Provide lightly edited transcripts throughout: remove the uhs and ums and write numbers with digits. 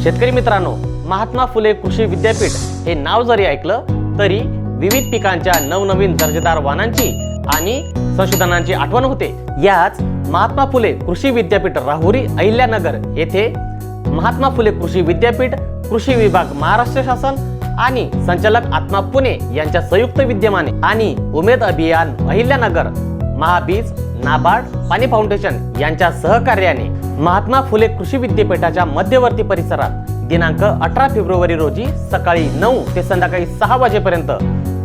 शेतकरी मित्रांनो, महात्मा फुले कृषी विद्यापीठ हे नाव जरी ऐकलं तरी विविध पिकांच्या नवनवीन दर्जेदार वाणांची आणि संशोधनांची आठवण होते। याच महात्मा फुले कृषी विद्यापीठ राहुरी अहिल्यानगर येथे महात्मा फुले कृषी विद्यापीठ, कृषी विभाग महाराष्ट्र शासन आणि संचालक आत्मा पुणे यांच्या संयुक्त विद्यमाने आणि उमेद अभियान अहिल्यानगर, महाबीज, नाबार्ड, पाणी फाउंडेशन यांच्या सहकार्याने महात्मा फुले कृषी विद्यापीठाच्या मध्यवर्ती परिसरात दिनांक 18 फेब्रुवारी रोजी सकाळी 9 ते संध्याकाळी 6 वाजेपर्यंत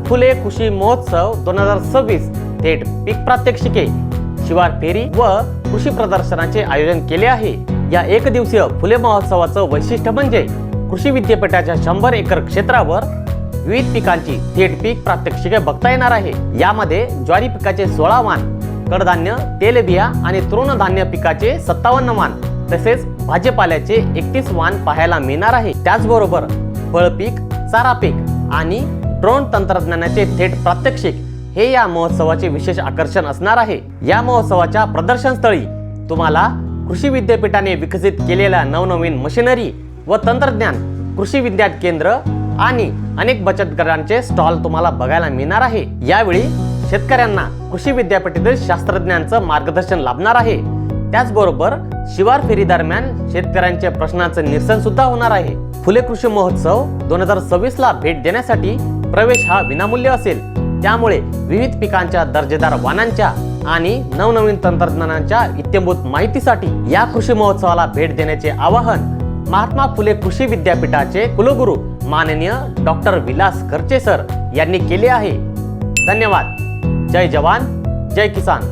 फुले कृषी महोत्सव 2026 थेट पीक प्रात्यक्षिके, शिवार फेरी व कृषी प्रदर्शनाचे आयोजन केले आहे। या एक दिवसीय फुले महोत्सवाचं वैशिष्ट्य म्हणजे कृषी विद्यापीठाच्या 100 एकर क्षेत्रावर विविध पिकांची थेट पीक प्रात्यक्षिके बघता येणार आहे। यामध्ये ज्वारी पिकाचे 16 वाण, कडधान्य, तेलबिया आणि तृणधान्य पिकाचे 57 वाण तसेच भाजीपाल्याचे 31 वाण पाहायला मिळणार आहे। त्याचबरोबर फळपीक, चारा पीक आणि ड्रोन तंत्रज्ञानाचे थेट प्रात्यक्षिक हे या महोत्सवाचे विशेष आकर्षण असणार आहे। या महोत्सवाच्या प्रदर्शन स्थळी तुम्हाला कृषी विद्यापीठाने विकसित केलेल्या नवनवीन मशिनरी व तंत्रज्ञान, कृषी विज्ञान केंद्र आणि अनेक बचत गटांचे स्टॉल तुम्हाला बघायला मिळणार आहे। यावेळी शेतकऱ्यांना कृषी विद्यापीठातील शास्त्रज्ञांचं मार्गदर्शन लाभणार आहे। त्याचबरोबर शिवार फेरी दरम्यान शेतकऱ्यांच्या प्रश्नांचं निरसन सुद्धा होणार आहे। फुले कृषी महोत्सव 2026 ला भेट देण्यासाठी प्रवेश हा विनामूल्य असेल। त्यामुळे विविध पिकांच्या दर्जेदार वाणांच्या आणि नवनवीन तंत्रज्ञानाच्या इत्थंभूत माहितीसाठी या कृषी महोत्सवाला भेट देण्याचे आवाहन महात्मा फुले कृषी विद्यापीठाचे कुलगुरू माननीय डॉक्टर विलास खर्चे सर यांनी केले आहे। धन्यवाद। जय जवान, जय किसान।